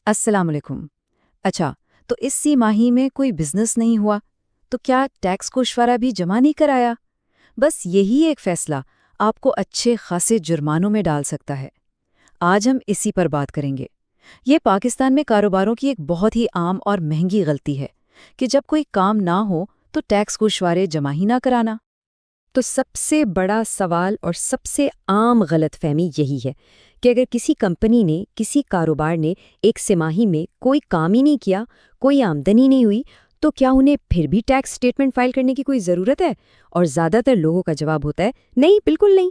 السلام علیکم۔ اچھا، تو اس سی ماہی میں کوئی بزنس نہیں ہوا تو کیا ٹیکس گوشوارہ بھی جمع نہیں کرایا؟ بس یہی ایک فیصلہ آپ کو اچھے خاصے جرمانوں میں ڈال سکتا ہے۔ آج ہم اسی پر بات کریں گے۔ یہ پاکستان میں کاروباروں کی ایک بہت ہی عام اور مہنگی غلطی ہے کہ جب کوئی کام نہ ہو تو ٹیکس گوشوارے جمع ہی نہ کرانا۔ تو سب سے بڑا سوال اور سب سے عام غلط فہمی یہی ہے کہ اگر کسی کمپنی نے، کسی کاروبار نے ایک سماہی میں کوئی کام ہی نہیں کیا، کوئی آمدنی نہیں ہوئی، تو کیا انہیں پھر بھی ٹیکس سٹیٹمنٹ فائل کرنے کی کوئی ضرورت ہے؟ اور زیادہ تر لوگوں کا جواب ہوتا ہے نہیں، بالکل نہیں۔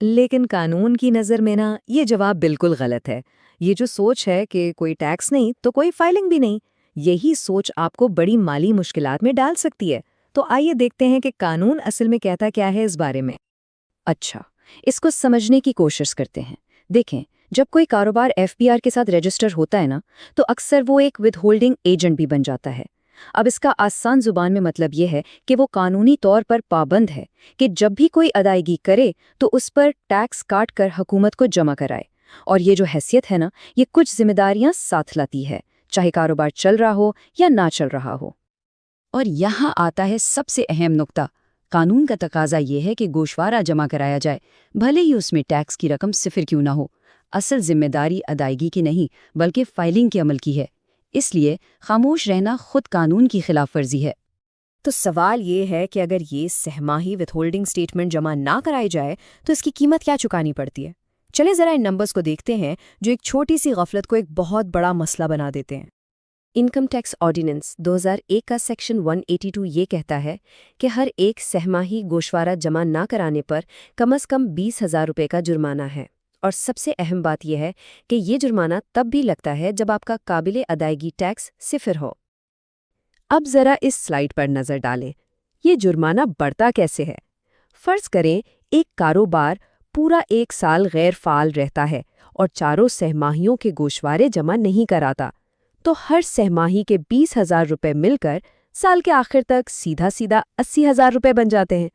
لیکن قانون کی نظر میں نا یہ جواب بالکل غلط ہے۔ یہ جو سوچ ہے کہ کوئی ٹیکس نہیں تو کوئی فائلنگ بھی نہیں، یہی سوچ آپ کو بڑی مالی مشکلات میں ڈال سکتی ہے۔ تو آئیے دیکھتے ہیں کہ قانون اصل میں کہتا کیا ہے اس بارے میں۔ اچھا، اس کو سمجھنے کی کوشش کرتے ہیں۔ دیکھیں، جب کوئی کاروبار ایف بی آر کے ساتھ رجسٹر ہوتا ہے نا، تو اکثر وہ ایک ود ہولڈنگ ایجنٹ بھی بن جاتا ہے۔ اب اس کا آسان زبان میں مطلب یہ ہے کہ وہ قانونی طور پر پابند ہے کہ جب بھی کوئی ادائیگی کرے تو اس پر ٹیکس کاٹ کر حکومت کو جمع کرائے، اور یہ جو حیثیت ہے نا، یہ کچھ ذمہ داریاں ساتھ لاتی ہے، چاہے کاروبار چل رہا ہو یا نہ چل رہا ہو۔ اور یہاں آتا ہے سب سے اہم نقطہ۔ قانون کا تقاضا یہ ہے کہ گوشوارہ جمع کرایا جائے، بھلے ہی اس میں ٹیکس کی رقم صفر کیوں نہ ہو۔ اصل ذمہ داری ادائیگی کی نہیں بلکہ فائلنگ کے عمل کی ہے، اس لیے خاموش رہنا خود قانون کی خلاف ورزی ہے۔ تو سوال یہ ہے کہ اگر یہ سہ ماہی وتھ ہولڈنگ سٹیٹمنٹ جمع نہ کرائی جائے تو اس کی قیمت کیا چکانی پڑتی ہے؟ چلیں ذرا ان نمبرز کو دیکھتے ہیں جو ایک چھوٹی سی غفلت کو ایک بہت بڑا مسئلہ بنا دیتے ہیں۔ انکم ٹیکس آرڈیننس 2001 کا سیکشن 182 یہ کہتا ہے کہ ہر ایک سہ ماہی گوشوارہ جمع نہ کرانے پر کم از کم 20,000 روپے کا جرمانہ ہے، اور سب سے اہم بات یہ ہے کہ یہ جرمانہ تب بھی لگتا ہے جب آپ کا قابل ادائیگی ٹیکس صفر ہو۔ اب ذرا اس سلائیڈ پر نظر ڈالیں، یہ جرمانہ بڑھتا کیسے ہے؟ فرض کریں ایک کاروبار پورا 1 سال غیر فعال رہتا ہے اور چاروں سہ ماہیوں کے گوشوارے جمع نہیں کراتا، تو ہر سہ ماہی کے 20,000 روپے مل کر سال کے آخر تک سیدھا 80,000 روپے بن جاتے ہیں۔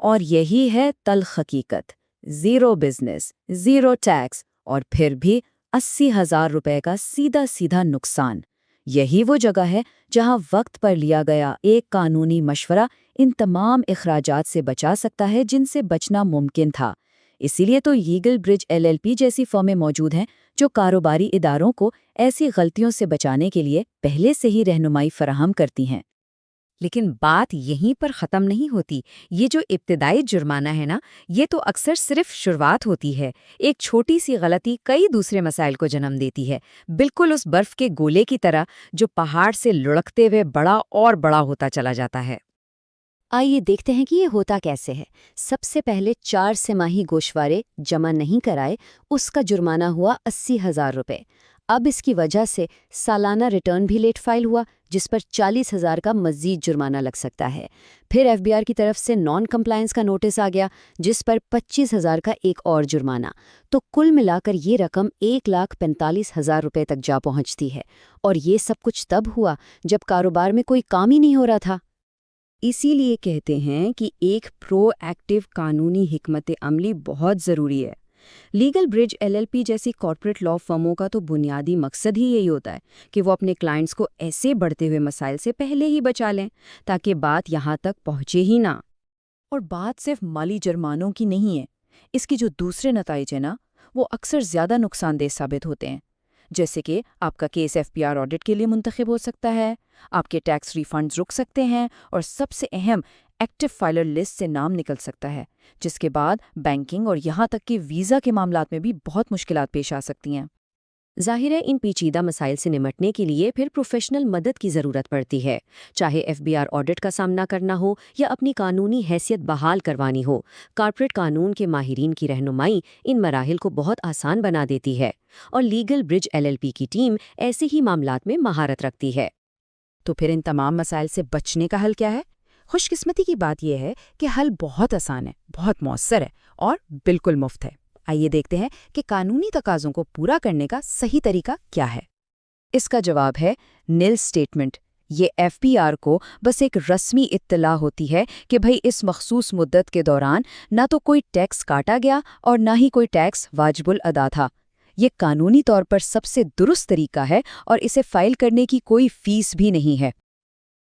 اور یہی ہے تلخ حقیقت، زیرو بزنس، زیرو ٹیکس، اور پھر بھی 80,000 روپے کا سیدھا نقصان۔ یہی وہ جگہ ہے جہاں وقت پر لیا گیا ایک قانونی مشورہ ان تمام اخراجات سے بچا سکتا ہے جن سے بچنا ممکن تھا۔ اسی لیے تو لیگل برج LLP جیسی فرمیں موجود ہیں جو کاروباری اداروں کو ایسی غلطیوں سے بچانے کے لیے پہلے سے ہی رہنمائی فراہم کرتی ہیں۔ لیکن بات یہیں پر ختم نہیں ہوتی۔ یہ جو ابتدائی جرمانہ ہے نا، یہ تو اکثر صرف شروعات ہوتی ہے۔ ایک چھوٹی سی غلطی کئی دوسرے مسائل کو جنم دیتی ہے، بالکل اس برف کے گولے کی طرح جو پہاڑ سے لڑکتے ہوئے بڑا اور بڑا ہوتا چلا جاتا ہے۔ آئیے دیکھتے ہیں کہ یہ ہوتا کیسے ہے۔ سب سے پہلے 4 سہ ماہی گوشوارے جمع نہیں کرائے، اس کا جرمانہ ہوا 80,000 روپے۔ اب اس کی وجہ سے سالانہ ریٹرن بھی لیٹ فائل ہوا، جس پر 40,000 کا مزید جرمانہ لگ سکتا ہے۔ پھر FBR کی طرف سے نان کمپلائنس کا نوٹس آ گیا، جس پر 25,000 کا ایک اور جرمانہ۔ تو کل ملا کر یہ رقم 1,45,000 روپے تک جا پہنچتی ہے، اور یہ سب کچھ تب ہوا جب کاروبار میں کوئی کام ہی نہیں ہو رہا تھا۔ اسی لیے کہتے ہیں کہ ایک پرو ایکٹیو قانونی حکمت عملی بہت ضروری ہے۔ لیگل برج LLP جیسی کارپوریٹ لا فرموں کا تو بنیادی مقصد ہی یہی ہوتا ہے کہ وہ اپنے کلائنٹس کو ایسے بڑھتے ہوئے مسائل سے پہلے ہی بچا لیں تاکہ بات یہاں تک پہنچے ہی نہ۔ اور بات صرف مالی جرمانوں کی نہیں ہے، اس کی جو دوسرے نتائج ہیں نا، وہ اکثر زیادہ نقصان دہ ثابت ہوتے ہیں۔ جیسے کہ آپ کا کیس FBR آڈٹ کے لیے منتخب ہو سکتا ہے، آپ کے ٹیکس ریفنڈز رک سکتے ہیں، اور سب سے اہم ایکٹیو فائلر لسٹ سے نام نکل سکتا ہے، جس کے بعد بینکنگ اور یہاں تک کہ ویزا کے معاملات میں بھی بہت مشکلات پیش آ سکتی ہیں۔ ظاہر ہے ان پیچیدہ مسائل سے نمٹنے کے لیے پھر پروفیشنل مدد کی ضرورت پڑتی ہے، چاہے FBR آڈٹ کا سامنا کرنا ہو یا اپنی قانونی حیثیت بحال کروانی ہو۔ کارپوریٹ قانون کے ماہرین کی رہنمائی ان مراحل کو بہت آسان بنا دیتی ہے، اور لیگل برج LLP کی ٹیم ایسے ہی معاملات میں مہارت رکھتی ہے۔ تو پھر ان تمام مسائل سے بچنے کا حل کیا ہے؟ خوش قسمتی کی بات یہ ہے کہ حل بہت آسان ہے، بہت مؤثر ہے اور بالکل مفت ہے۔ آئیے دیکھتے ہیں کہ قانونی تقاضوں کو پورا کرنے کا صحیح طریقہ کیا ہے۔ اس کا جواب ہے نیل سٹیٹمنٹ۔ یہ FBR کو بس ایک رسمی اطلاع ہوتی ہے کہ بھئی اس مخصوص مدت کے دوران نہ تو کوئی ٹیکس کاٹا گیا اور نہ ہی کوئی ٹیکس واجب الادا تھا۔ یہ قانونی طور پر سب سے درست طریقہ ہے اور اسے فائل کرنے کی کوئی فیس بھی نہیں ہے۔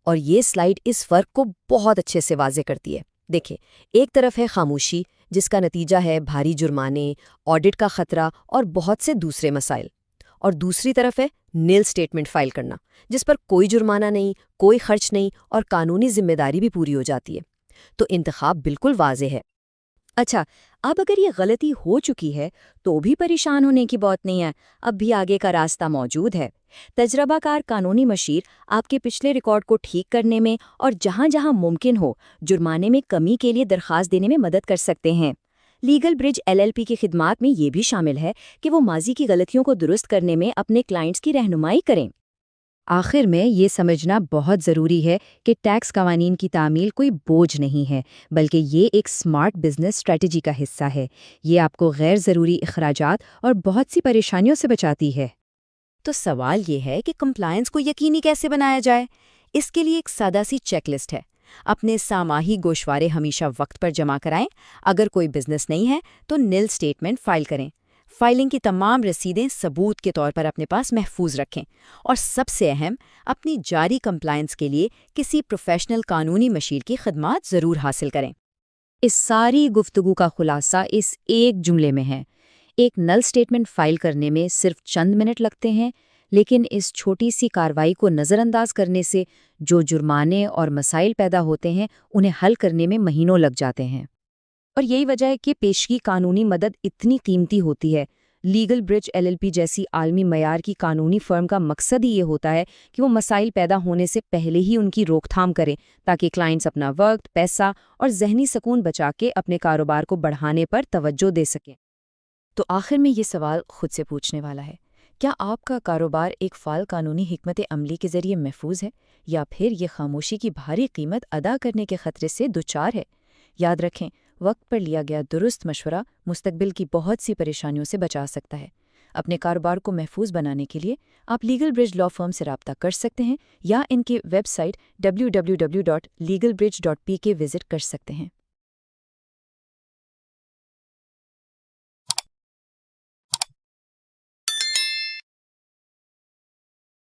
اور یہ سلائیڈ اس فرق کو بہت اچھے سے واضح کرتی ہے۔ دیکھیں، ایک طرف ہے خاموشی، جس کا نتیجہ ہے بھاری جرمانے، آڈٹ کا خطرہ اور بہت سے دوسرے مسائل، اور دوسری طرف ہے نیل سٹیٹمنٹ فائل کرنا، جس پر کوئی جرمانہ نہیں، کوئی خرچ نہیں اور قانونی ذمہ داری بھی پوری ہو جاتی ہے۔ تو انتخاب بالکل واضح ہے۔ اچھا، اب اگر یہ غلطی ہو چکی ہے تو بھی پریشان ہونے کی بات نہیں ہے، اب بھی آگے کا راستہ موجود ہے۔ تجربہ کار قانونی مشیر آپ کے پچھلے ریکارڈ کو ٹھیک کرنے میں اور جہاں جہاں ممکن ہو جرمانے میں کمی کے لیے درخواست دینے میں مدد کر سکتے ہیں۔ لیگل برج LLP کی خدمات میں یہ بھی شامل ہے کہ وہ ماضی کی غلطیوں کو درست کرنے میں اپنے کلائنٹس کی رہنمائی کریں۔ آخر میں یہ سمجھنا بہت ضروری ہے کہ ٹیکس قوانین کی تعمیل کوئی بوجھ نہیں ہے، بلکہ یہ ایک سمارٹ بزنس اسٹریٹجی کا حصہ ہے۔ یہ آپ کو غیر ضروری اخراجات اور بہت سی پریشانیوں سے بچاتی ہے۔ تو سوال یہ ہے کہ کمپلائنس کو یقینی کیسے بنایا جائے؟ اس کے لیے ایک سادہ سی چیک لسٹ ہے۔ اپنے ساماہی گوشوارے ہمیشہ وقت پر جمع کرائیں۔ اگر کوئی بزنس نہیں ہے تو نیل سٹیٹمنٹ فائل کریں۔ فائلنگ کی تمام رسیدیں ثبوت کے طور پر اپنے پاس محفوظ رکھیں، اور سب سے اہم، اپنی جاری کمپلائنس کے لیے کسی پروفیشنل قانونی مشیر کی خدمات ضرور حاصل کریں۔ اس ساری گفتگو کا خلاصہ اس ایک جملے میں ہے: ایک نل سٹیٹمنٹ فائل کرنے میں صرف چند منٹ لگتے ہیں، لیکن اس چھوٹی سی کارروائی کو نظر انداز کرنے سے جو جرمانے اور مسائل پیدا ہوتے ہیں انہیں حل کرنے میں مہینوں لگ جاتے ہیں۔ اور یہی وجہ ہے کہ پیشگی قانونی مدد اتنی قیمتی ہوتی ہے۔ لیگل برج LLP جیسی عالمی معیار کی قانونی فرم کا مقصد ہی یہ ہوتا ہے کہ وہ مسائل پیدا ہونے سے پہلے ہی ان کی روک تھام کریں، تاکہ کلائنٹس اپنا وقت، پیسہ اور ذہنی سکون بچا کے اپنے کاروبار کو بڑھانے پر توجہ دے سکیں۔ تو آخر میں یہ سوال خود سے پوچھنے والا ہے: کیا آپ کا کاروبار ایک فعال قانونی حکمت عملی کے ذریعے محفوظ ہے، یا پھر یہ خاموشی کی بھاری قیمت ادا کرنے کے خطرے سے دوچار ہے؟ یاد رکھیں، وقت پر لیا گیا درست مشورہ مستقبل کی بہت سی پریشانیوں سے بچا سکتا ہے۔ اپنے کاروبار کو محفوظ بنانے کے لیے آپ لیگل برج لا فرم سے رابطہ کر سکتے ہیں، یا ان کی ویب سائٹ www.legalbridge.pk وزٹ کر سکتے ہیں۔